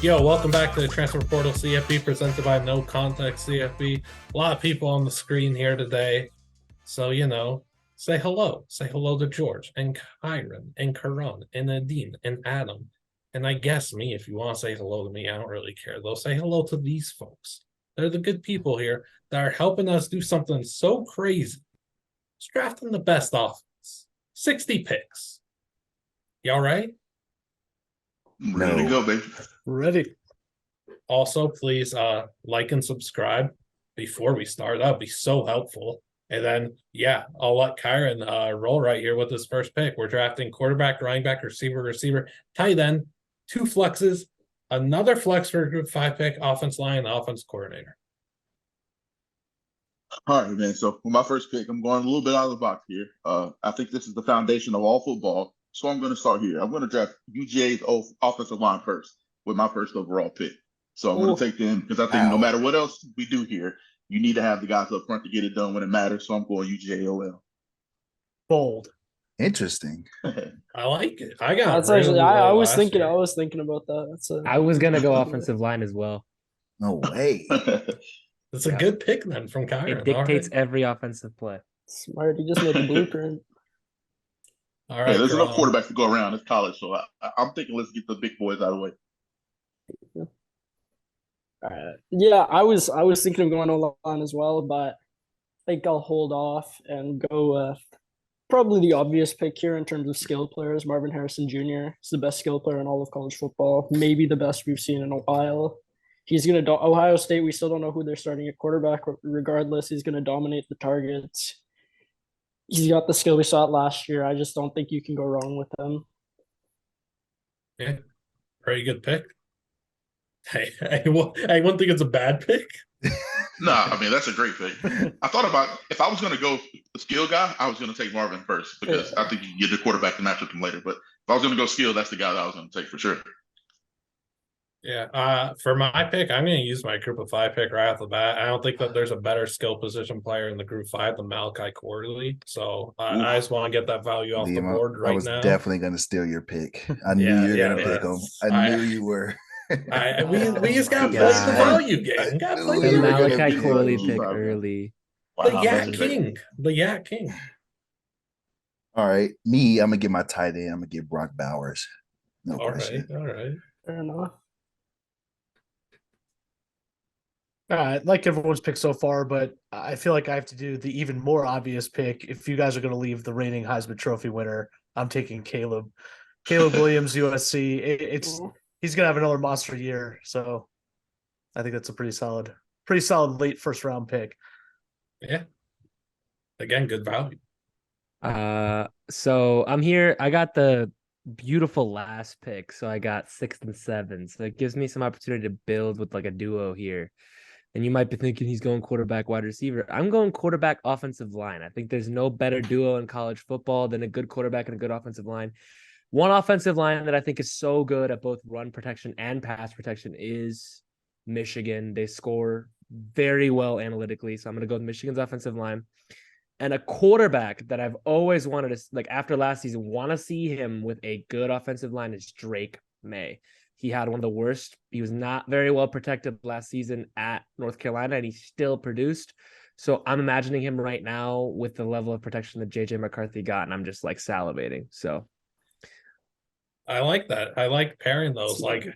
Yo, welcome back to the Transfer Portal CFB presented by No Context CFB. A lot of people on the screen here today. So, say hello. Say hello to George and Kyron and Karan and Nadine and Adam. And I guess me, if you want to say hello to me, I don't really care. Though say hello to these folks. They're the good people here that are helping us do something so crazy. It's drafting the best offense. 60 picks. Y'all right? Ready to go, baby. Ready. Also, please like and subscribe before we start. That'd be so helpful. And then, I'll let Kyron roll right here with his first pick. We're drafting quarterback, running back, receiver, tight end, 2 flexes, another flex for a group 5 pick, offense line, offense coordinator. All right, man. So for my first pick, I'm going a little bit out of the box here. I think this is the foundation of all football. So I'm going to start here. I'm going to draft UGA's offensive line first with my first overall pick. So I'm going to take them because I think no matter what else we do here, you need to have the guys up front to get it done when it matters. So I'm going UGA-OL. Bold. Interesting. I like it. I got That's actually I was thinking year. I was thinking about that. I was gonna go offensive line as well. No way. It's a good pick then from Kyron. It dictates every offensive play. Smart. He just made the blueprint. All right. There's enough quarterbacks to go around. It's college, so I'm thinking let's get the big boys out of the way. I was thinking of going O-line as well, but I think I'll hold off and go probably the obvious pick here in terms of skill players. Marvin Harrison Jr. is the best skill player in all of college football, maybe the best we've seen in a while. He's going to Ohio State. We still don't know who they're starting at quarterback. Regardless, he's going to dominate the targets. He's got the skill we saw it last year. I just don't think you can go wrong with him. Yeah, pretty good pick. Hey, I wouldn't think it's a bad pick. Nah, I mean, that's a great pick. I thought about if I was going to go the skill guy, I was going to take Marvin first because I think you can get the quarterback to match with him later. But if I was going to go skill, that's the guy that I was going to take for sure. Yeah, for my pick, I'm going to use my group of 5 pick right off the bat. I don't think that there's a better skill position player in the group 5 than Malachi Corley. So I just want to get that value off the board right now. I was definitely going to steal your pick. I knew you were going to pick him. I knew you were. We just got to play the value game. Got to play the the Malachi Corley pick early. The Yak King. All right, I'm gonna get my tight end. I'm gonna get Brock Bowers. No question. All right. Fair enough. Like everyone's pick so far, but I feel like I have to do the even more obvious pick. If you guys are going to leave the reigning Heisman Trophy winner, I'm taking Caleb Williams, USC. He's going to have another monster year, so I think that's a pretty solid late first round pick. Yeah. Again, good value. So I'm here. I got the beautiful last pick, so I got 6th and 7th. So it gives me some opportunity to build with like a duo here. And you might be thinking he's going quarterback, wide receiver. I'm going quarterback, offensive line. I think there's no better duo in college football than a good quarterback and a good offensive line. One offensive line that I think is so good at both run protection and pass protection is Michigan. They score very well analytically. So I'm going to go with Michigan's offensive line. And a quarterback that I've always wanted to, like after last season, want to see him with a good offensive line is Drake May. He had one of the worst. He was not very well protected last season at North Carolina, and he still produced. So I'm imagining him right now with the level of protection that JJ McCarthy got, and I'm just like salivating. So I like that. I like pairing those. Like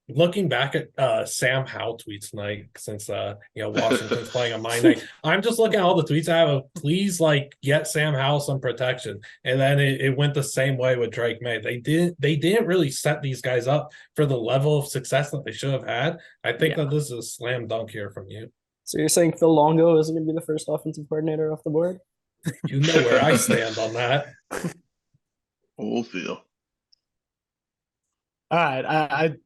looking back at Sam Howell tweets tonight, since Washington's playing on my night. I'm just looking at all the tweets I have of please get Sam Howell some protection. And then it went the same way with Drake May. They didn't really set these guys up for the level of success that they should have had. I think that this is a slam dunk here from you. So you're saying Phil Longo isn't going to be the first offensive coordinator off the board? You know where I stand on that. Oh, Phil. All right,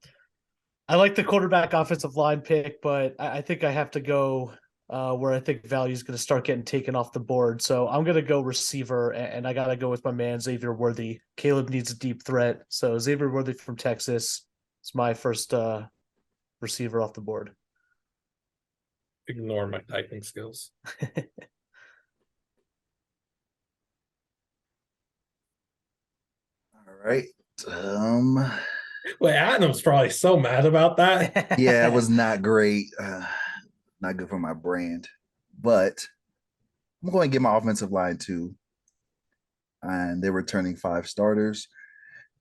I like the quarterback offensive line pick, but I think I have to go where I think value is going to start getting taken off the board. So I'm going to go receiver, and I got to go with my man, Xavier Worthy. Caleb needs a deep threat. So Xavier Worthy from Texas is my first receiver off the board. Ignore my typing skills. All right. Wait, Adam's probably so mad about that. Yeah, it was not great. Not good for my brand. But I'm going to get my offensive line too. And they're returning 5 starters.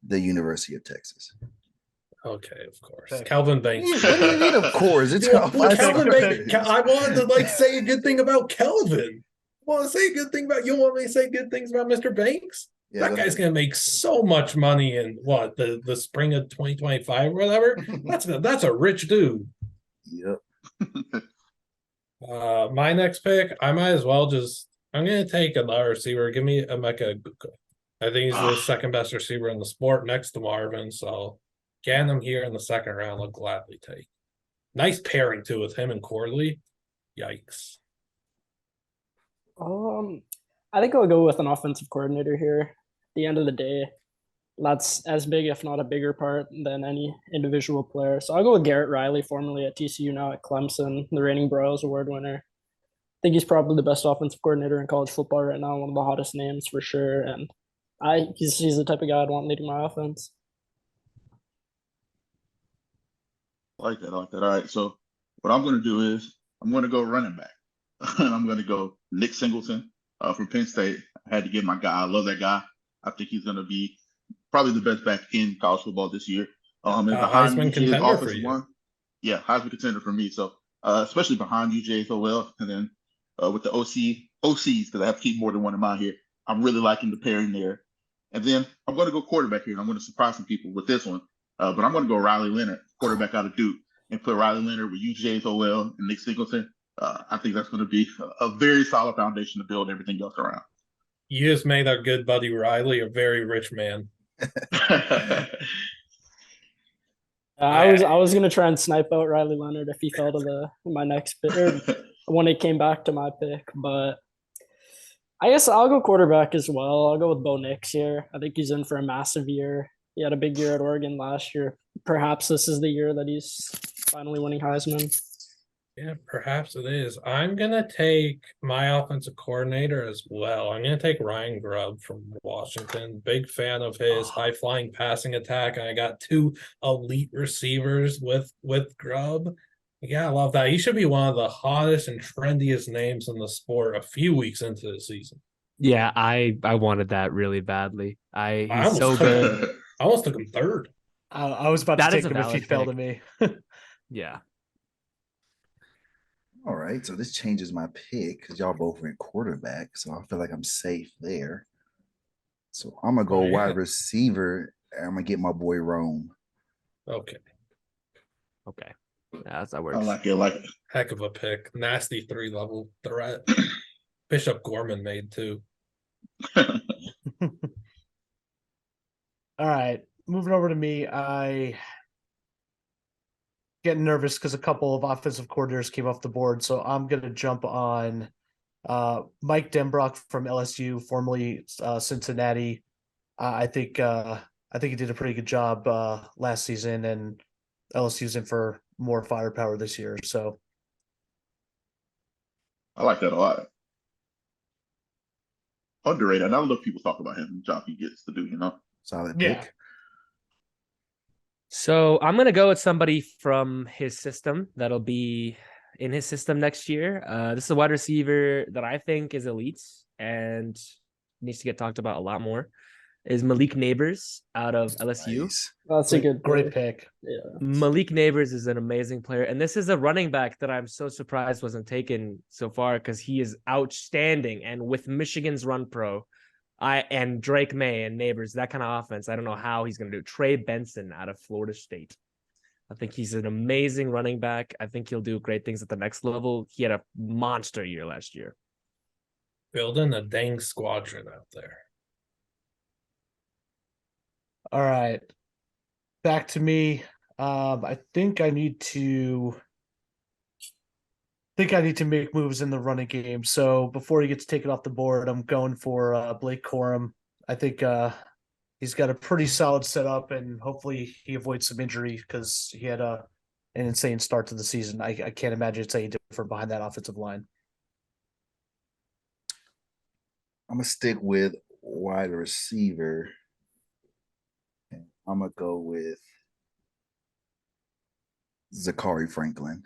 The University of Texas. Okay, of course. Okay. Calvin Banks. What do you mean, of course? It's You want- five Calvin starters. Banks. I wanted to like say a good thing about Kelvin. I want to say a good thing about you. Want me to say good things about Mr. Banks? Yeah, That go guy's ahead. gonna make so much money in what the spring of 2025 or whatever. That's a rich dude. Yep. My next pick, I might as well just I'm gonna take another receiver. Give me Emeka Egbuka. I think he's the second best receiver in the sport next to Marvin. So getting him here in the second round, I'll gladly take. Nice pairing too with him and Corley. Yikes. I think I'll go with an offensive coordinator here. At the end of the day, that's as big, if not a bigger part than any individual player. So I'll go with Garrett Riley, formerly at TCU, now at Clemson, the reigning Broyles Award winner. I think he's probably the best offensive coordinator in college football right now, one of the hottest names for sure. And he's the type of guy I'd want leading my offense. I like that. I like that. All right. So what I'm going to do is I'm going to go running back. I'm going to go Nick Singleton from Penn State. I had to get my guy. I love that guy. I think he's going to be probably the best back in college football this year. And behind Heisman UGA's contender for offensive you. line, yeah, Heisman contender for me. So especially behind UJ so well, and then with the OCs because I have to keep more than one in mind here. I'm really liking the pairing there. And then I'm going to go quarterback here, and I'm going to surprise some people with this one. But I'm going to go Riley Leonard, quarterback out of Duke, and put Riley Leonard with UJ so well and Nick Singleton. I think that's going to be a very solid foundation to build everything else around. You just made our good buddy Riley a very rich man. I was gonna try and snipe out Riley Leonard if he fell to my next pick or when it came back to my pick, but I guess I'll go quarterback as well. I'll go with Bo Nix here. I think he's in for a massive year. He had a big year at Oregon last year. Perhaps this is the year that he's finally winning Heisman. Yeah, perhaps it is. I'm gonna take my offensive coordinator as well. I'm gonna take Ryan Grubb from Washington. Big fan of his high flying passing attack. And I got 2 elite receivers with Grubb. Yeah, I love that. He should be one of the hottest and trendiest names in the sport a few weeks into the season. Yeah, I wanted that really badly. I He's so almost good. I almost took him third. I was about That to is take a him if he valid fell to pick. me. Yeah. All right. So this changes my pick because y'all both went quarterback. So I feel like I'm safe there. So I'm going to go Oh, yeah. wide receiver. And I'm going to get my boy Rome. Okay. Okay. Yeah, that I works. like it. I like it. Heck of a pick. Nasty 3-level threat. Bishop Gorman made too. All right, moving over to me. I getting nervous because a couple of offensive coordinators came off the board, so I'm gonna jump on Mike Denbrock from LSU, formerly Cincinnati. I think he did a pretty good job last season, and LSU's in for more firepower this year. So I like that a lot. Underrated. Not enough people talk about him. The job he gets to do, you know. Solid Yeah. pick. So I'm gonna go with somebody from his system that'll be in his system next year. This is a wide receiver that I think is elite and needs to get talked about a lot more. Is Malik Neighbors out of LSU. Nice. That's a good great pick. Yeah. Malik Neighbors is an amazing player, and this is a running back that I'm so surprised wasn't taken so far because he is outstanding. And with Michigan's run pro, and Drake May and Neighbors, that kind of offense, I don't know how he's going to do. Trey Benson out of Florida State. I think he's an amazing running back. I think he'll do great things at the next level. He had a monster year last year. Building a dang squadron out there. All right, back to me. I think I need to make moves in the running game. So before he gets taken off the board, I'm going for Blake Corum. I think he's got a pretty solid setup, and hopefully he avoids some injury because he had an insane start to the season. I can't imagine it's any different behind that offensive line. I'm going to stick with wide receiver. And I'm going to go with Zachary Franklin.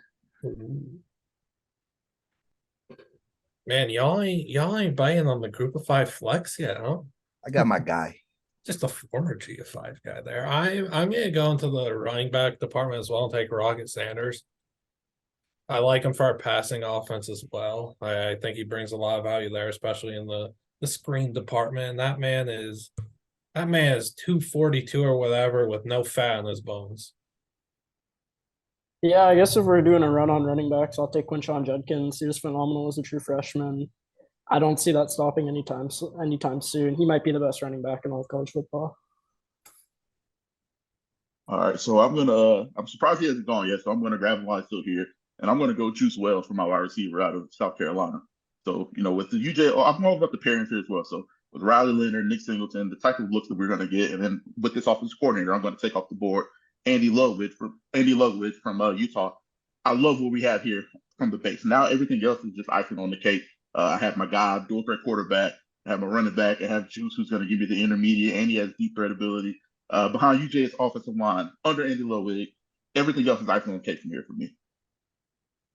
Man, y'all ain't biting on the group of five flex yet, huh? I got my guy. Just a former G5 guy there. I'm gonna go into the running back department as well and take Rocket Sanders. I like him for our passing offense as well. I think he brings a lot of value there, especially in the screen department. And that man is 242 or whatever with no fat in his bones. Yeah, I guess if we're doing a run on running backs, I'll take Quinshon Judkins. He was phenomenal as a true freshman. I don't see that stopping anytime soon. He might be the best running back in all of college football. All right, so I'm surprised he hasn't gone yet, so I'm gonna grab him while he's still here, and I'm gonna go Juice Wells for my wide receiver out of South Carolina. So with the UJ, I'm all about the pairings here as well. So with Riley Leonard, Nick Singleton, the type of looks that we're gonna get, and then with this offensive coordinator, I'm gonna take off the board Andy Ludwig from Utah. I love what we have here from the base. Now everything else is just icing on the cake. I have my guy, dual threat quarterback. I have my running back. I have Juice, who's going to give me the intermediate, and he has deep threat ability. Behind UJ's offensive line, under Andy Ludwig, everything else is icing on the cake from here for me.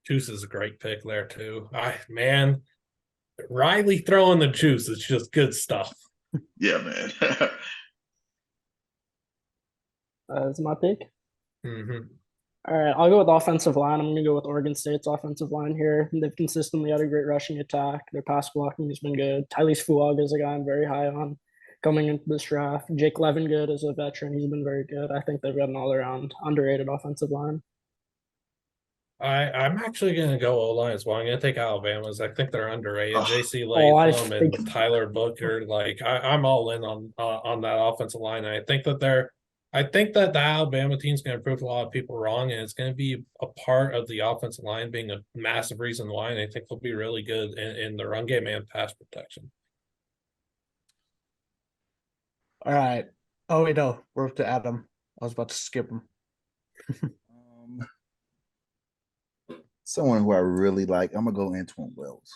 Juice is a great pick there too. Man, Riley throwing the juice is just good stuff. Yeah, man. That's my pick. Mm-hmm. All right, I'll go with offensive line. I'm going to go with Oregon State's offensive line here. They've consistently had a great rushing attack. Their pass blocking has been good. Tylese Fuaga is a guy I'm very high on coming into this draft. Jake Levengood is a veteran. He's been very good. I think they've got an all-around underrated offensive line. I'm actually going to go O-line as well. I'm going to take Alabama's. I think they're underrated. Oh. JC I Latham and Tyler Booker. Like I'm all in on that offensive line. I think that the Alabama team's going to prove a lot of people wrong, and it's going to be a part of the offensive line being a massive reason why. And I think they'll be really good in the run game and pass protection. All right. Oh wait, no, we're up to Adam. I was about to skip him. Someone who I really like. I'm gonna go Antoine Wells.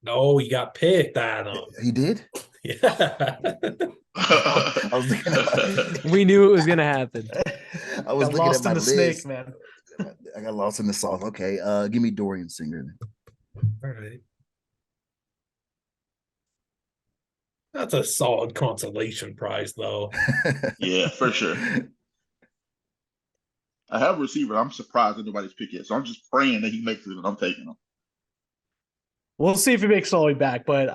No, he got picked, Adam. He did? Yeah. I was looking at We knew it was gonna happen. I was Got looking lost at my in the list. snake, man. I got lost in the sauce. Okay, give me Dorian Singer then. All right. That's a solid consolation prize, though. Yeah, for sure. I have a receiver. I'm surprised that nobody's picked yet, so I'm just praying that he makes it, and I'm taking him. We'll see if he makes all the way back, but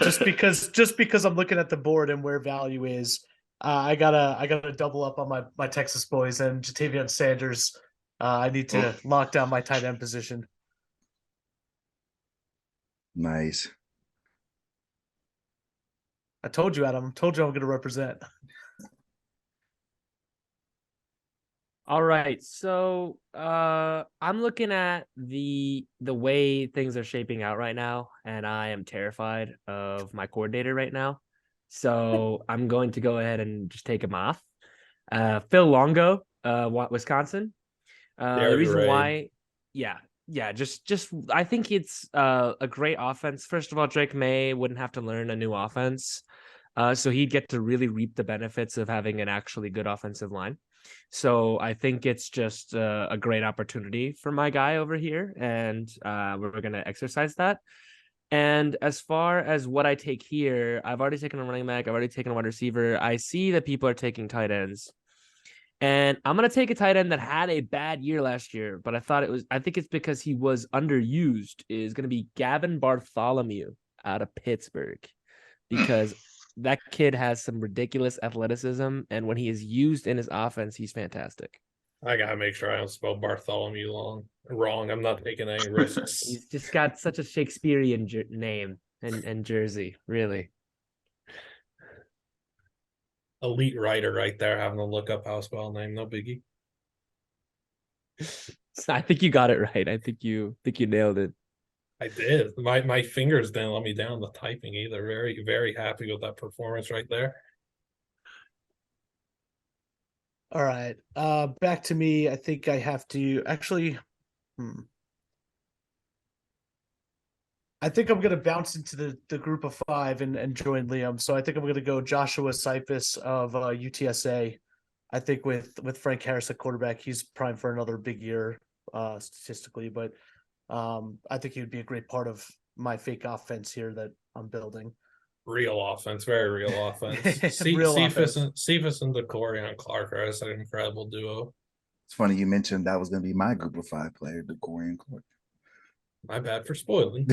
just because I'm looking at the board and where value is, I gotta double up on my Texas boys and Jatavion Sanders. I need to lock down my tight end position. Nice. I told you, Adam. Told you I'm going to represent. All right, so I'm looking at the way things are shaping out right now, and I am terrified of my coordinator right now. So I'm going to go ahead and just take him off. Phil Longo, Wisconsin. The reason why, just I think it's a great offense. First of all, Drake May wouldn't have to learn a new offense, so he'd get to really reap the benefits of having an actually good offensive line. So I think it's just a great opportunity for my guy over here, and we're going to exercise that. And as far as what I take here, I've already taken a running back. I've already taken a wide receiver. I see that people are taking tight ends. And I'm going to take a tight end that had a bad year last year, but I think it's because he was underused, is going to be Gavin Bartholomew out of Pittsburgh, because that kid has some ridiculous athleticism, and when he is used in his offense, he's fantastic. I gotta make sure I don't spell Bartholomew wrong. I'm not taking any risks. He's just got such a Shakespearean name and jersey, really. Elite writer right there, having to look up how to spell a name. No biggie. I think you got it right. I think you nailed it. I did. My fingers didn't let me down the typing either. Very, very happy with that performance right there. All right. Back to me. I think I have to actually. I think I'm going to bounce into the group of five and join Liam. So I think I'm going to go Joshua Cyphus of UTSA. I think with Frank Harris at quarterback, he's primed for another big year statistically. But I think he would be a great part of my fake offense here that I'm building. Real offense, very real offense. Real offense. Cephas and Decorion Clark are an incredible duo. It's funny you mentioned that was going to be my group of 5 player, the Corian Clark. My bad for spoiling.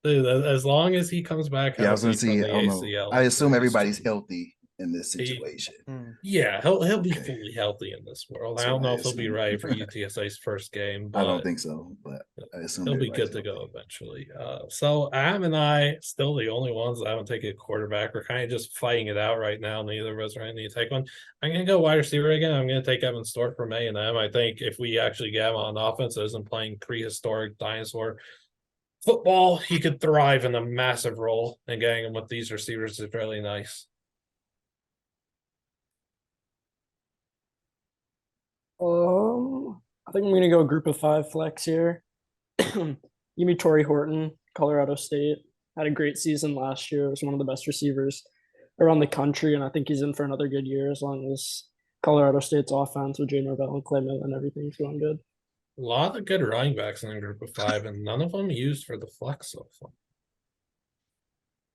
Dude, as long as he comes back, Yeah, I was going healthy to from see. the I don't know. ACL, I assume it's everybody's just- healthy in this situation. Yeah, he'll be Okay. fully healthy in this world. That's I don't what know I if he'll be assume. ready for UTSA's first game, I don't but think so, but I assume he'll be everybody's good to go healthy. eventually. So Am and I still the only ones that haven't taken a quarterback. We're kind of just fighting it out right now. Neither of us are going to take one. I'm going to go wide receiver again. I'm going to take Evan Stork from A&M. I think if we actually get him on offense, that isn't playing prehistoric dinosaur football, he could thrive in a massive role. And getting him with these receivers is really nice. I think I'm gonna go group of 5 flex here. Give me Torrey Horton, Colorado State. Had a great season last year. Was one of the best receivers around the country, and I think he's in for another good year as long as Colorado State's offense with Jay Norvell and Clay Miller and everything's going good. A lot of good running backs in the group of 5, and none of them used for the flex so far.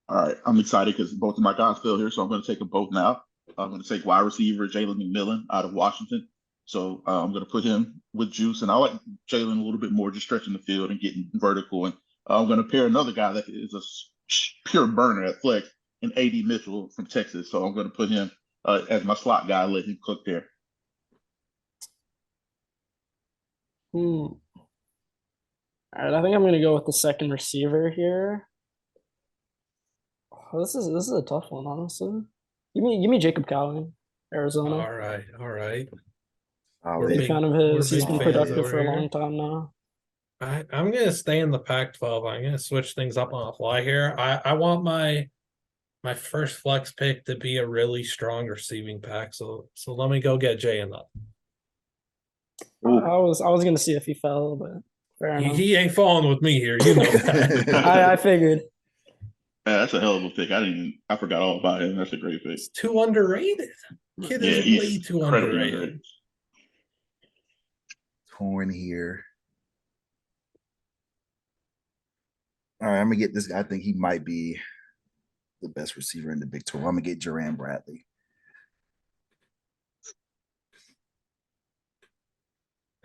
All right, I'm excited because both of my guys still here, so I'm going to take them both now. I'm going to take wide receiver Jalen McMillan out of Washington. So I'm going to put him with Juice, and I like Jalen a little bit more, just stretching the field and getting vertical. And I'm going to pair another guy that is a pure burner at flex, and AD Mitchell from Texas. So I'm going to put him as my slot guy, let him cook there. All right, I think I'm gonna go with the second receiver here. Oh, this is a tough one, honestly. Give me Jacob Cowling, Arizona. All right. Oh, We're Big big- fan of we're his. He's big been fans productive over for a here. long time now. I'm gonna stay in the Pac-12. I'm gonna switch things up on the fly here. I want my first flex pick to be a really strong receiving pack. So let me go get Jay and up. I was gonna see if he fell, but fair enough. He ain't falling with me here. You know that. I figured. Yeah, that's a hell of a pick. I forgot all about him. That's a great pick. It's too underrated. Kid Yeah, is he's way too incredibly underrated. torn here. All right, I'm gonna get this guy. I think he might be the best receiver in the Big 12. I'm gonna get Jerand Bradley.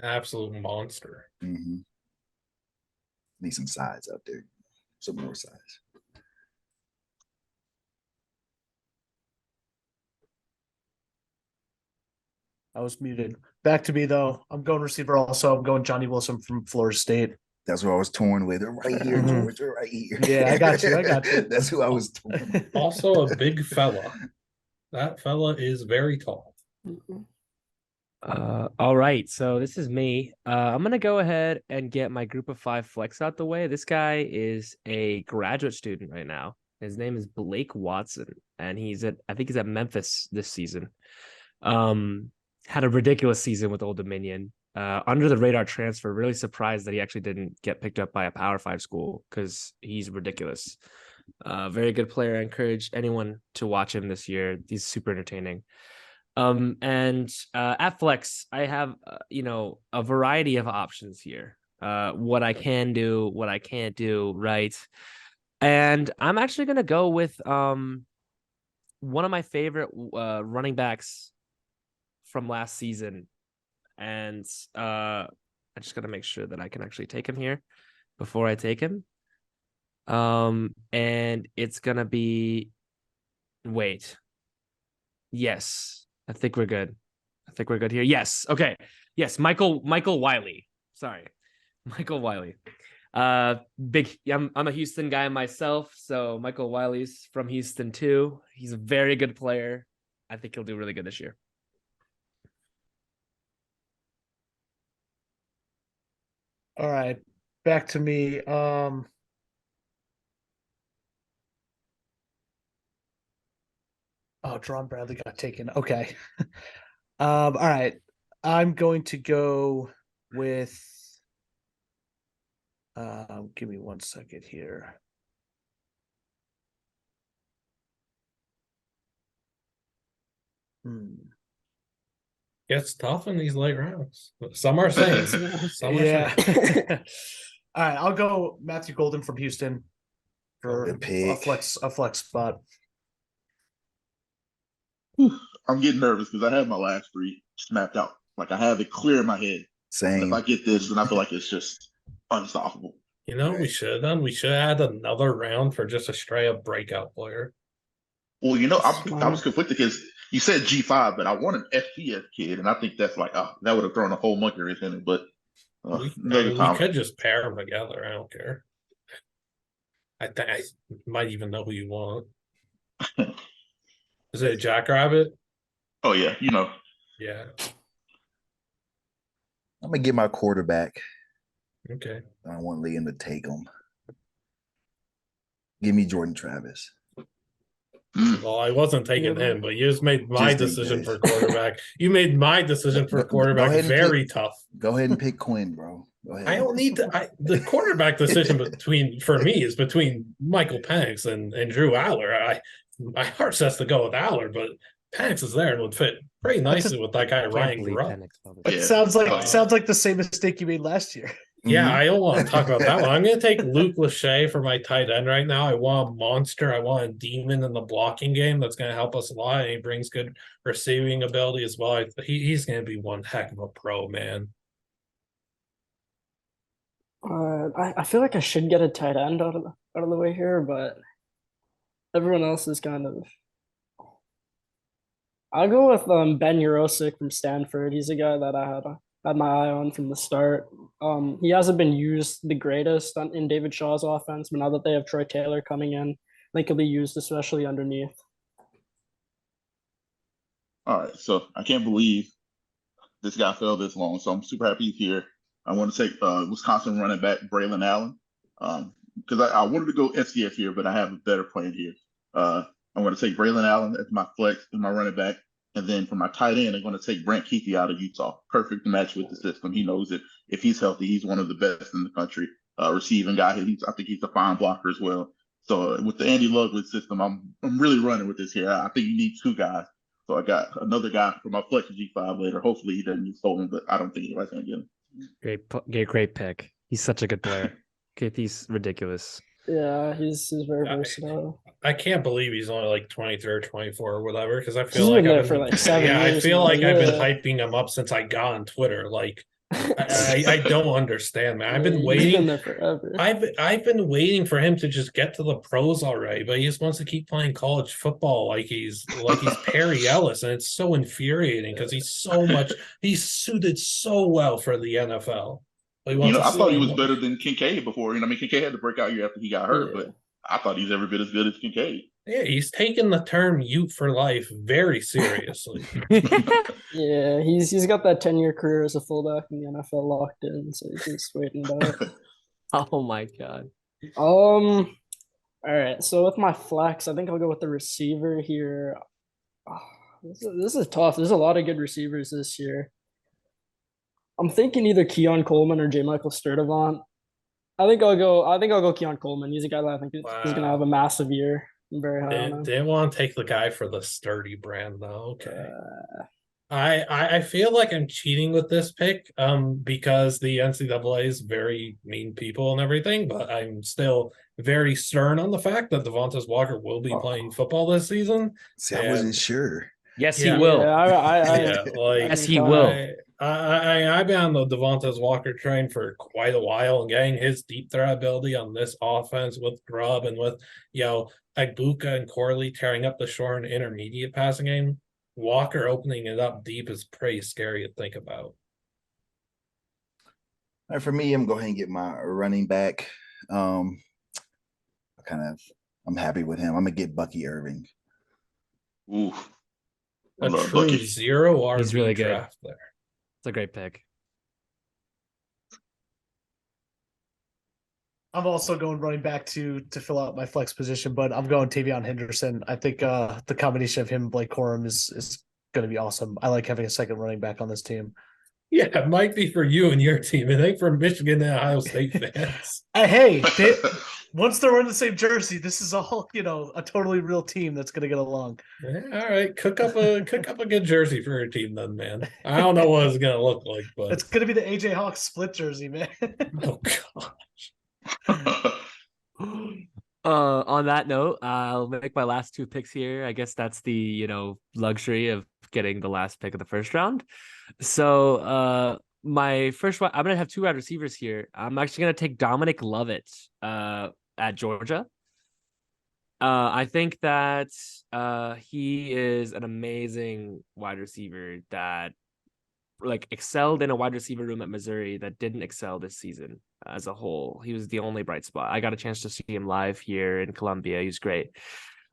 Absolute monster. Mm-hmm. Need some size out there. Some more size. I was muted. Back to me though. I'm going receiver also. I'm going Johnny Wilson from Florida State. That's what I was torn with. Right here, Mhm. George. Right here. Yeah, I got you. That's who I was torn with. Also a big fella. That fella is very tall. All right, so this is me. I'm gonna go ahead and get my group of 5 flex out the way. This guy is a graduate student right now. His name is Blake Watson, and I think he's at Memphis this season. Had a ridiculous season with Old Dominion. Under the radar transfer. Really surprised that he actually didn't get picked up by a Power 5 school because he's ridiculous. Very good player. I encourage anyone to watch him this year. He's super entertaining. And at Flex, I have a variety of options here. What I can do, what I can't do, right? And I'm actually gonna go with one of my favorite running backs from last season. And I just gotta make sure that I can actually take him here before I take him. And it's gonna be yes, I think we're good. I think we're good here. Yes, okay. Yes, Michael Wiley. Sorry. Michael Wiley. I'm a Houston guy myself, so Michael Wiley's from Houston too. He's a very good player. I think he'll do really good this year. All right, back to me. Oh, Jerron Bradley got taken. Okay. All right. I'm going to go with give me 1 second here. Gets tough in these late rounds. Some are saying. Some are Yeah. saying. All right, I'll go Matthew Golden from Houston for Good pick. a flex spot. I'm getting nervous because I have my last three mapped out. Like I have it clear in my head. And Same. if I get this, then I feel like it's just unstoppable. You know what we should have done? We should have had another round for just a straight up breakout player. Well, I was conflicted because you said G5, but I want an FPS kid, and I think that's like, that would have thrown a whole monkey wrench in it. But We another time. could just pair them together. I don't care. I think I might even know who you want. Is it a Jackrabbit? Oh yeah, Yeah. I'm gonna get my quarterback. Okay. I don't want Liam to take him. Give me Jordan Travis. Well, I wasn't taking him, but you just made my Just in decision case. for quarterback. You made my decision for Go quarterback ahead and very pick- tough. Go ahead and pick Quinn, bro. Go ahead. I don't need to. The quarterback decision for me is between Michael Penix and Drew Aller. My heart says to go with Aller, but Penix is there and would fit pretty nicely with that guy I can't Ryan believe Grubb. Penix fell It this- Yeah. sounds like the same mistake you made last year. Yeah, Mhm. I don't want to talk about that one. I'm going to take Luke Lachey for my tight end right now. I want a monster. I want a demon in the blocking game that's going to help us a lot. And he brings good receiving ability as well. He's going to be one heck of a pro, man. I feel like I should get a tight end out of the way here, but everyone else is kind of. I'll go with Ben Urosic from Stanford. He's a guy that I had my eye on from the start. He hasn't been used the greatest in David Shaw's offense, but now that they have Troy Taylor coming in, I think he'll be used especially underneath. All right, so I can't believe this guy fell this long. So I'm super happy he's here. I want to take Wisconsin running back Braylon Allen because I wanted to go SCF here, but I have a better plan here. I want to take Braylon Allen as my flex and my running back, and then for my tight end, I'm going to take Brant Keithy out of Utah. Perfect match with the system. He knows it. If he's healthy, he's one of the best in the country. Receiving guy, I think he's a fine blocker as well. So with the Andy Ludwig system, I'm really running with this here. I think you need two guys. So I got another guy for my flex G5 later. Hopefully he doesn't get stolen, but I don't think anybody's going to get him. Great pick. He's such a good player. He's ridiculous. Yeah, he's very versatile. I can't believe he's only like 23 or 24 or whatever because I feel He's like been there I've for like 7 I years feel now, like I've been yeah. hyping him up since I got on Twitter. Like I don't understand, man. I've been He's waiting. been there forever. I've been waiting for him to just get to the pros already, but he just wants to keep playing college football like he's Perry Ellis, and it's so infuriating because he's suited so well for the NFL. I thought he was better than Kincaid before. Kincaid had the breaking year after he got hurt, but I thought he's every bit as good as Kincaid. Yeah, he's taken the term "Ute for life" very seriously. Yeah, he's got that 10-year career as a fullback in the NFL locked in, so he's just waiting it out. Oh my god. All right. So with my flex, I think I'll go with the receiver here. This is tough. There's a lot of good receivers this year. I'm thinking either Keon Coleman or J. Michael Sturdivant. I think I'll go Keon Coleman. He's a guy that I think is gonna have a massive year. I'm very high on him. Didn't want to take the guy for the sturdy brand though. Okay. I feel like I'm cheating with this pick because the NCAA is very mean people and everything, but I'm still very stern on the fact that Devontae Walker will be playing football this season. See, I wasn't sure. Yes, Yeah. he will. Yes, he will. I've been on the Devontae Walker train for quite a while, and getting his deep threat ability on this offense with Grubb and with Ibuka and Corley tearing up the short and intermediate passing game. Walker opening it up deep is pretty scary to think about. All right, for me, I'm going to go ahead and get my running back. I'm happy with him. I'm gonna get Bucky Irving. Ooh, I A love true Bucky. zero RB He's really good. draft there. It's a great pick. I'm also going running back to fill out my flex position, but I'm going Tavion Henderson. I think the combination of him and Blake Corum is going to be awesome. I like having a second running back on this team. Yeah, it might be for you and your team. It ain't for Michigan and Ohio State fans. Hey, once they're wearing the same jersey, this is all a totally real team that's gonna get along. Yeah, all right, cook up a good jersey for your team, then, man. I don't know what it's gonna look like, but It's gonna be the AJ Hawks split jersey, man. oh god. On that note, I'll make my last two picks here. I guess that's the, luxury of getting the last pick of the first round. So, my first one, I'm gonna have two wide receivers here. I'm actually gonna take Dominic Lovett, at Georgia. I think that he is an amazing wide receiver that excelled in a wide receiver room at Missouri that didn't excel this season as a whole. He was the only bright spot. I got a chance to see him live here in Columbia. He was great.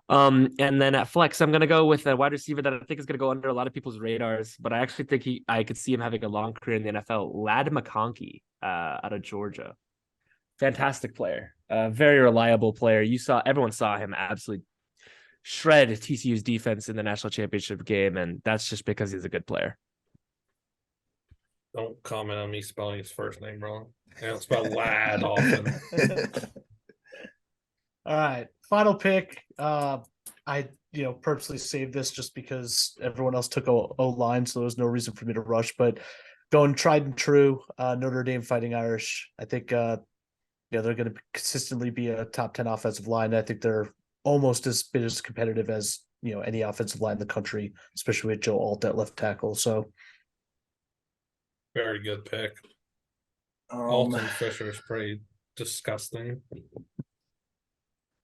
And then at flex, I'm gonna go with a wide receiver that I think is gonna go under a lot of people's radars, but I actually think I could see him having a long career in the NFL. Lad McConkey, out of Georgia. Fantastic player, very reliable player. Everyone saw him absolutely shred TCU's defense in the national championship game, and that's just because he's a good player. Don't comment on me spelling his first name wrong. I don't spell lad often. All right, final pick. I purposely saved this just because everyone else took O line, so there was no reason for me to rush. But going tried and true, Notre Dame Fighting Irish. I think they're going to consistently be a top 10 offensive line. I think they're almost as competitive as any offensive line in the country, especially with Joe Alt at left tackle. So Very good pick. Alton Fisher is pretty disgusting.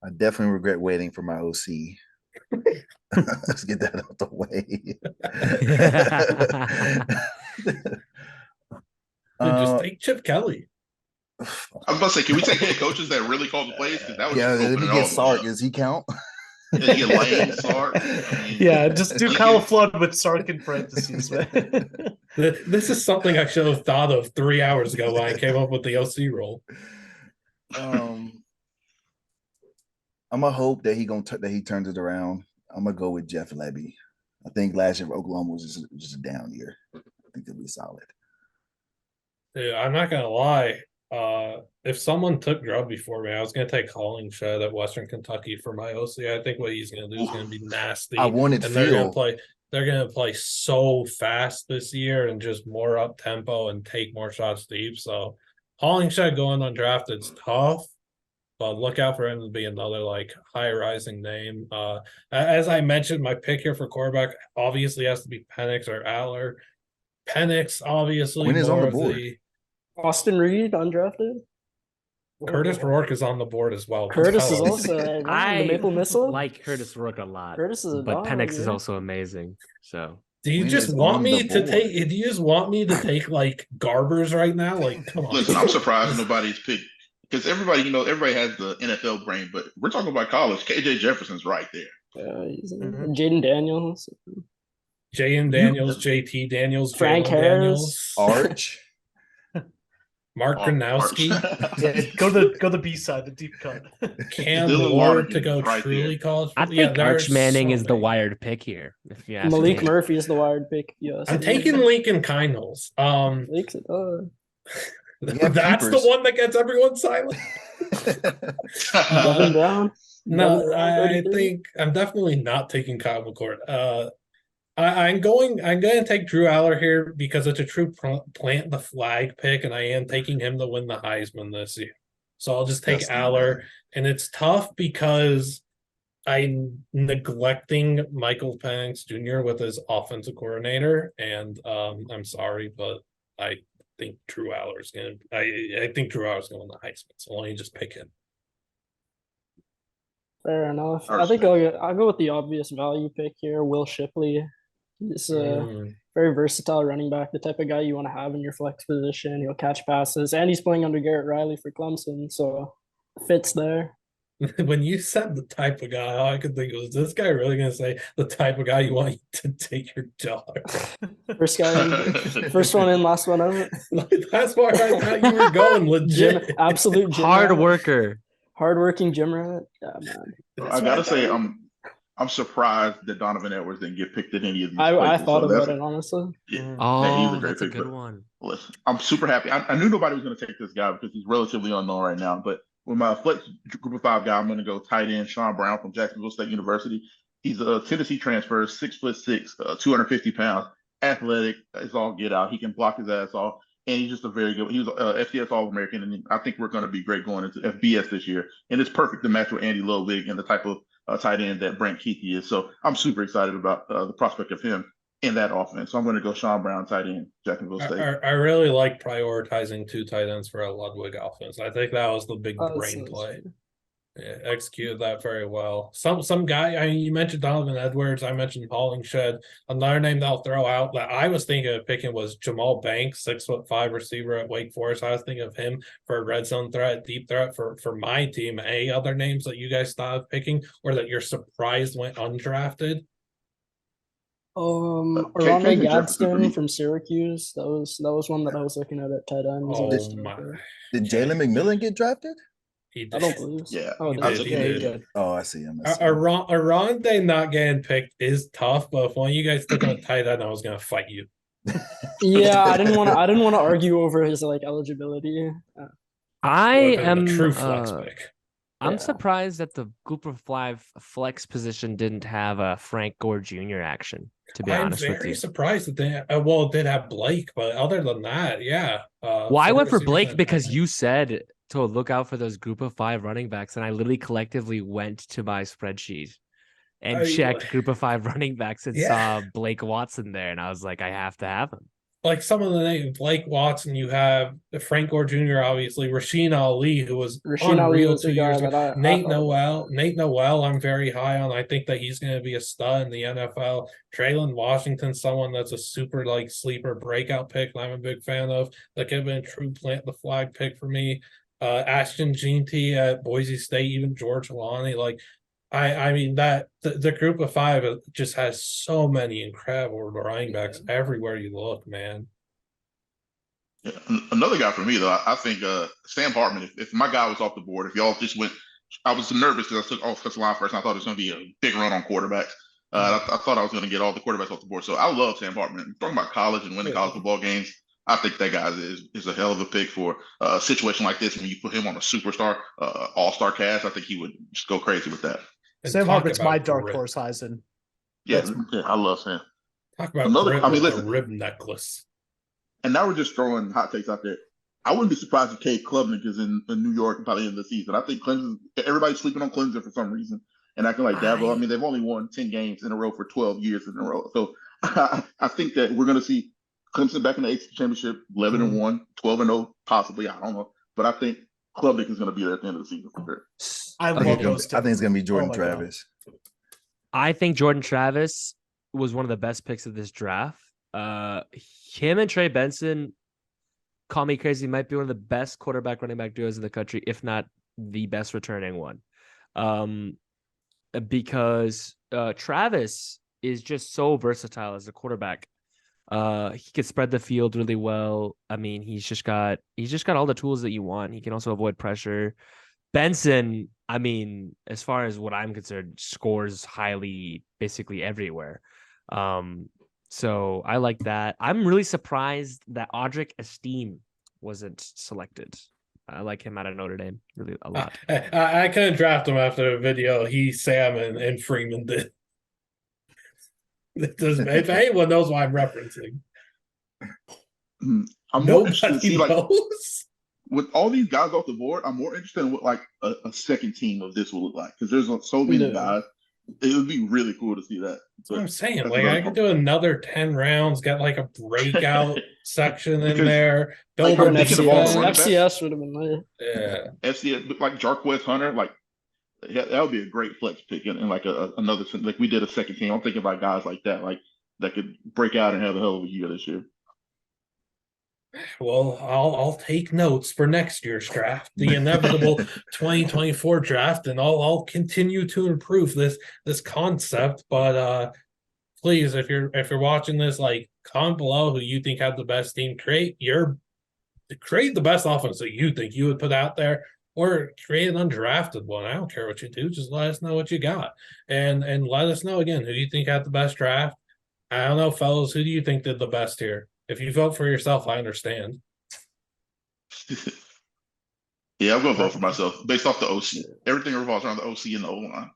I definitely regret waiting for my OC. Let's get that out the way. Dude, just take Chip Kelly. I was about to say, can we take head coaches that really call the plays? Because that would Yeah, just let open me it get all Sark. up. Does he count? Yeah, you get Lane, Sark. I mean, yeah, just do you Kyle get- Flood with Sark in parentheses, man. This is something I should have thought of 3 hours ago when I came up with the OC role. I'm gonna hope that he turns it around. I'm gonna go with Jeff Lebby. I think last year Oklahoma was just a down year. I think it'll be solid. Dude, I'm not gonna lie. If someone took Grubb before me, I was gonna take Hollingshead at Western Kentucky for my OC. I think what he's gonna do is gonna be nasty. I wanted and they're gonna Phil. play. They're gonna play so fast this year and just more up tempo and take more shots deep. So Hollingshead going undrafted is tough, but look out for him to be another high rising name. As I mentioned, my pick here for quarterback obviously has to be Penix or Aller. Penix obviously Quinn is on more the of board. the Austin Reed undrafted. Curtis Rourke is on the board as well. Curtis is Tell us. also the I Maple Missile. like Curtis Rourke a lot, Curtis is a but dog, Penix is yeah. also amazing. So Do you Quinn just is want on me the to board. take? Do you just want me to take Garbers right now? Come on. Listen, I'm surprised nobody's picked because everybody has the NFL brain, but we're talking about college. KJ Jefferson's right there. He's Mhm. Jaden Daniels. Jaden Daniels, JT Daniels, Frank Jalen Harris. Daniels, Arch. Mark Gronowski, Yeah, go to the B side, the deep cut. Cam Dylan Ward to Martin go right truly there. college. I Yeah, think there's Arch Manning so is the many. wired pick here. If you ask Malik me. Murphy is the wired pick. Yes. I'm taking Lincoln Kinos. Malik's it. have That's keepers. the one that gets everyone silent. Devin Brown. No, Devin Brown, I 33. think I'm definitely not taking Kyle McCord. I'm going to take Drew Aller here because it's a true plant the flag pick, and I am taking him to win the Heisman this year. So I'll just take That's Aller, and it's tough because I'm neglecting Michael Penix Jr. with his offensive coordinator, and I'm sorry, but I think Drew Aller's gonna. I think Drew Aller's going to win the Heisman. So let me just pick him. Fair enough. I I think respect I'll go with the obvious value pick here, Will Shipley. He's a Mm. very versatile running back, the type of guy you want to have in your flex position. He'll catch passes, and he's playing under Garrett Riley for Clemson, so fits there. When you said the type of guy, all I could think was this guy really going to say the type of guy you want to take your dollar. First one in, last one out. That's where I thought you were going, Gym, legit. absolute gym Hard rat. worker. Hardworking gym rat. Yeah, man. I gotta say, I'm surprised that Donovan Edwards didn't get picked in any of these. I places, thought so about that's- it honestly. Yeah, he's Oh, a great that's a pick, good but one. listen, I'm super happy. I knew nobody was going to take this guy because he's relatively unknown right now. But with my flex group of five guy, I'm going to go tight end Sean Brown from Jacksonville State University. He's a Tennessee transfer, 6'6", 250 pounds, athletic. It's all get out. He can block his ass off, and he's just a very good. He was FCS All American, and I think we're going to be great going into FBS this year. And it's perfect to match with Andy Ludwig and the type of tight end that Brant Keithy is. So I'm super excited about the prospect of him in that offense. So I'm going to go Sean Brown, tight end, Jacksonville State. I really like prioritizing 2 tight ends for a Ludwig offense. I think that was the big brain play. Yeah, executed that very well. Some guy, I mean, you mentioned Donovan Edwards, I mentioned Hollingshed. Another name that I'll throw out that I was thinking of picking was Jamal Banks, 6'5" receiver at Wake Forest. I was thinking of him for a red zone threat, deep threat for my team. Any other names that you guys thought of picking or that you're surprised went undrafted? Aranda Gadsden from Syracuse. That was one that I was looking at tight end. Oh my! Did Jalen McMillan get drafted? He did. I don't believe so. Yeah, Oh, he did did. he? He Yeah, he did. did. Oh, I see him. Aranda not getting picked is tough, but if one of you guys took a tight end, I was gonna fight you. Yeah, I didn't want to argue over his like eligibility. I Would've been am a true flex pick. I'm Yeah. surprised that the group of 5 flex position didn't have a Frank Gore Jr. action. To be I'm honest with very you, surprised that they it did have Blake, but other than that, yeah. well, I four went for receivers Blake and a because tight you said to look out for those group of 5 running backs, and I literally collectively went to my spreadsheet and checked group of 5 running backs and Yeah. saw Blake Watson there, and I was like, I have to have him. like some of the names, Blake Watson, you have Frank Gore Jr., obviously, Rasheen Ali, who was Rasheen Ali unreal was the 2 guy years that ago. I Nate thought about. Noel, I'm very high on. I think that he's going to be a stud in the NFL. Traylon Washington, someone that's a super like sleeper breakout pick that I'm a big fan of. That could have been a true plant the flag pick for me. Ashton Jeanty at Boise State, even George Lonnie, like I mean that the group of 5 just has so many incredible running backs everywhere you look, man. Yeah. Another guy for me though, I think Sam Hartman. If my guy was off the board, if y'all just went, I was nervous because I took offensive line first. And I thought it was going to be a big run on quarterbacks. I thought I was going to get all the quarterbacks off the board. So I love Sam Hartman. Talking about college and winning college football games, I think that guy is a hell of a pick for a situation like this. When you put him on a superstar, all-star cast, I think he would just go crazy with that. And Sam talk Hartman's my about dark grit. horse, Heisen. Yeah, That's- yeah, I love Sam. Talk about Another- grit I mean, with the listen. rib necklace. And now we're just throwing hot takes out there. I wouldn't be surprised if Cade Klubnik is in New York by the end of the season. I think Clemson, everybody's sleeping on Clemson for some reason and acting like Dabo. I mean, they've only won 10 games in a row for 12 years in a row. So I think that we're going to see Clemson back in the ACC championship, 11-1, 12-0, possibly. I don't know. But I think Klubnik is going to be there at the end of the season for sure. I Okay. love those two. I think it's gonna be Jordan Oh my God. Travis. I think Jordan Travis was one of the best picks of this draft. Him and Trey Benson, call me crazy, might be one of the best quarterback running back duos in the country, if not the best returning one. Because Travis is just so versatile as a quarterback. He could spread the field really well. I mean, he's just got all the tools that you want. He can also avoid pressure. Benson, I mean, as far as what I'm concerned, scores highly basically everywhere. So I like that. I'm really surprised that Audric Esteem wasn't selected. I like him out of Notre Dame really a lot. I couldn't draft him after the video Sam and Freeman did. If anyone knows what I'm referencing, I'm more interested to see, nobody like, knows. with all these guys off the board, I'm more interested in what like a second team of this will look like because there's so many Yeah. guys. It would be really cool to see that. That's what I'm saying. That's Like, another I could do another 10 rounds, get like a breakout section in Because, there, like, build I'm a thinking of all the defense. running backs. FCS would have been there. Yeah. FCS, like Jarquez Hunter, like that would be a great flex pick and like another like we did a second team. I'm thinking about guys like that could break out and have a hell of a year this year. Well, I'll take notes for next year's draft, the inevitable 2024 draft, and I'll continue to improve this concept. But please, if you're watching this, like, comment below who you think had the best team. Create the best offense that you think you would put out there, or create an undrafted one. I don't care what you do, just let us know what you got, and let us know again who you think had the best draft. I don't know, fellas, who do you think did the best here? If you vote for yourself, I understand. Yeah, I'm gonna vote for myself based off the OC. Everything revolves around the OC and the O line.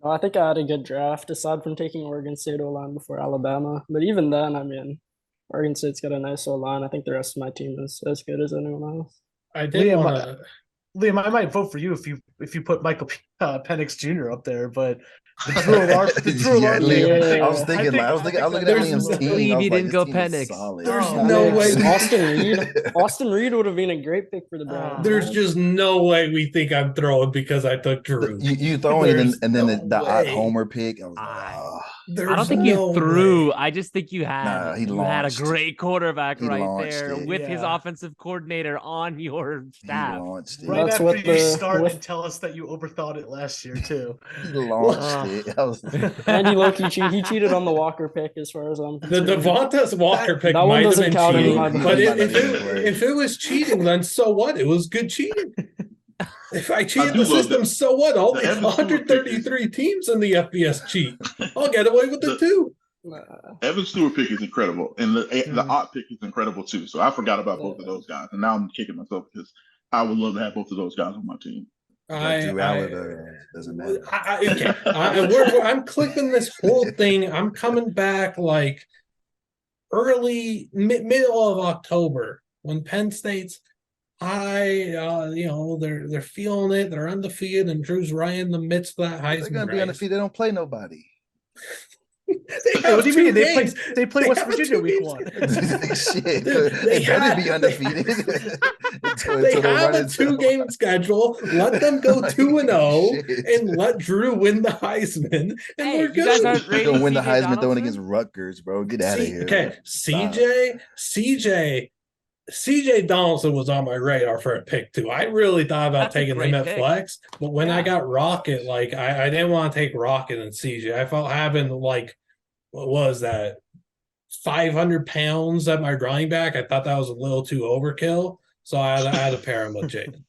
I think I had a good draft aside from taking Oregon State O-line before Alabama. But even then, I mean, Oregon State's got a nice O-line. I think the rest of my team is as good as anyone else. I did Liam, want to. Liam, I might vote for you if you put Michael Penix Jr. up there, but the Drew Alarm, the Drew Yeah, Alarm Liam, Yeah. I was thinking, I was looking at there's Liam's no- team. believe I was you like, didn't this go team is Penix. solid. There's Oh, no man. way. Austin Reed. Austin Reed would have been a great pick for the Browns. There's just no way we think I'm throwing because I took Drew. You throwing it in, There's and then no the odd way. Homer pick. I was like, I- oh, There's I don't think no you threw. way. I just think you had Nah, he you had a launched. great quarterback He right launched there it. with his Yeah. offensive coordinator on your he staff. launched it. right That's after what you the- start with- and tell us that you overthought it last year too. He launched Ugh. it. I was Andy Loki he cheated on the Walker pick as far as I'm The concerned. Devonta's Walker pick that one might have doesn't been count in cheating, my but book. if it was cheating, then so what? It was good cheating. If I cheated do the love system, the- so what? Only the Evan Stewart pick is- 133 teams in the FBS cheat. I'll get away with it too. Evan Stewart pick is incredible, and the Mhm. Ott pick is incredible too. So I forgot about both of those guys, and now I'm kicking myself because I would love to have both of those guys on my team. Drew Allen, doesn't matter. I'm clipping this whole thing. I'm coming back like middle of October when Penn State's they're feeling it. They're undefeated, and Drew's right in the midst of that Heisman They're gonna be race. undefeated. They don't play nobody. They Hey, what do you mean? two They games. play They West have a Virginia week 2-game one. Shit, Dude, they better had- be undefeated. They have a 2-game schedule. Let them go 2-0 and let Drew win the Heisman, and Hey, we're you guys good. aren't They're rating gonna win the CJ Heisman throwing Donaldson? against Rutgers, bro. Get out of here. Okay, Stop. CJ Donaldson was on my radar for a pick too. I really thought about That's a taking great him at pick. flex, but when I Yeah. got Rocket, like I didn't want to take Rocket and CJ. I felt having like what was that 500 pounds at my running back. I thought that was a little too overkill, so I had to pair him with Jaden.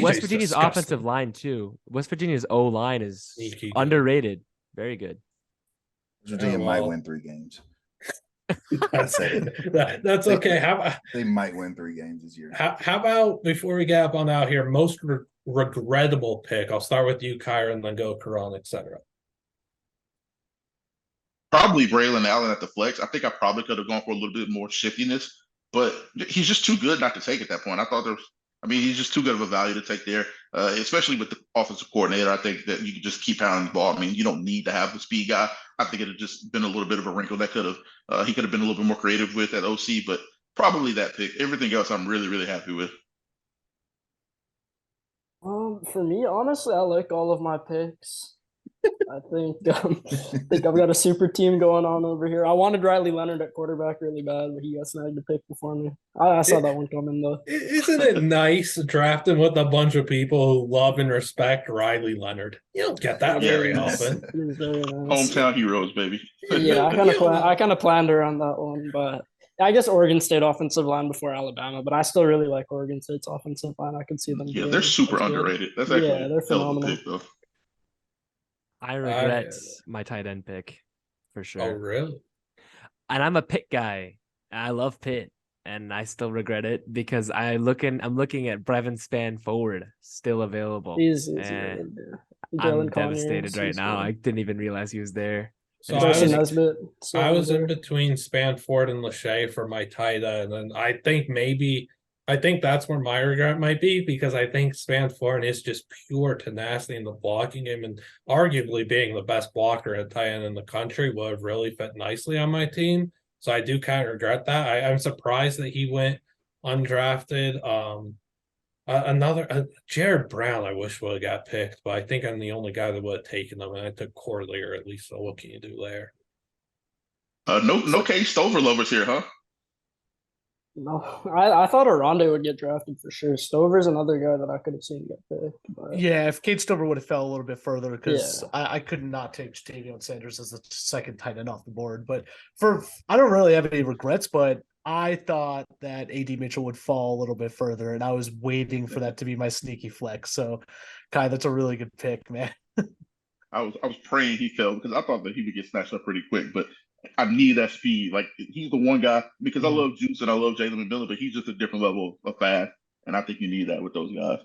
West Virginia's offensive line too. West Virginia's O line is Sneaky good. underrated. Very good. Virginia Oh, might well. win 3 games. That's okay. They might win 3 games this year. How about before we get up on out here, most regrettable pick? I'll start with you, Kyra, and then go Karan, etc. Probably Braylon Allen at the flex. I think I probably could have gone for a little bit more shiftiness, but he's just too good not to take at that point. He's just too good of a value to take there, especially with the offensive coordinator. I think that you can just keep pounding the ball. I mean, you don't need to have the speed guy. I think it had just been a little bit of a wrinkle that he could have been a little bit more creative with at OC, but probably that pick. Everything else, I'm really, really happy with. For me, honestly, I like all of my picks. I think I've got a super team going on over here. I wanted Riley Leonard at quarterback really bad, but he got snagged a pick before me. I saw that one coming though. Isn't it nice drafting with a bunch of people who love and respect Riley Leonard? You don't get that very Yeah. often. It is very nice. Hometown heroes, baby. Yeah, I kind of planned around that one, but I guess Oregon State offensive line before Alabama, but I still really like Oregon State's offensive line. I could see them. Yeah, being they're super as good. underrated. That's actually Yeah, they're a hell of a phenomenal. pick, though. I regret my tight end pick for Oh, sure. really? And I'm a Pitt guy. I love Pitt, and I still regret it because I'm looking at Brevin Span forward still available. He's And really good. I'm Jalen Conner, devastated right he's now. I good. didn't even realize he was there. So Darcy Nesbitt. I was in there. between Spanford and Lachey for my tight end, and I think that's where my regret might be because I think Spanford is just pure tenacity in the blocking game, and arguably being the best blocker at tight end in the country would have really fit nicely on my team. So I do kind of regret that. I'm surprised that he went undrafted. Jared Brown, I wish would have got picked, but I think I'm the only guy that would have taken him, and I took Corlier at least. So what can you do there? No Case Stover lovers here, huh? No, I thought Aronde would get drafted for sure. Stover's another guy that I could have seen get picked. But Yeah, if Kate Stover would have fell a little bit further, because Yeah. I could not take Jatavion Sanders as the second tight end off the board. But I don't really have any regrets, but I thought that AD Mitchell would fall a little bit further, and I was waiting for that to be my sneaky flex. So, Kai, that's a really good pick, man. I was praying he fell because I thought that he would get snatched up pretty quick, but I need that speed. Like he's the one guy because I Mhm. love Juice and I love Jalen McMillan, but he's just a different level of fast, and I think you need that with those guys.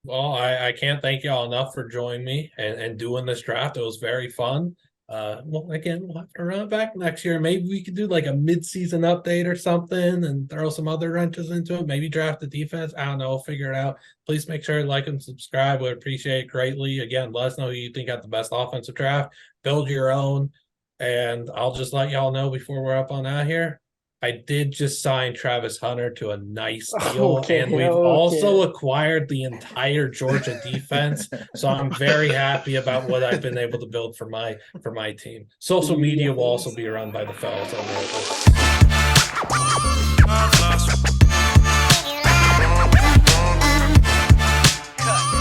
Well, I can't thank y'all enough for joining me and doing this draft. It was very fun. Well, again, we'll have to run it back next year. Maybe we could do like a mid-season update or something and throw some other wrenches into it. Maybe draft the defense. I don't know. Figure it out. Please make sure to like and subscribe. Would appreciate it greatly. Again, let us know who you think got the best offensive draft. Build your own. And I'll just let y'all know before we're up on out here. I did just sign Travis Hunter to a nice deal, Okay, and we've also acquired the entire Georgia defense. So I'm very happy about what I've been able to build for my team. Social media will also be run by the fellas over at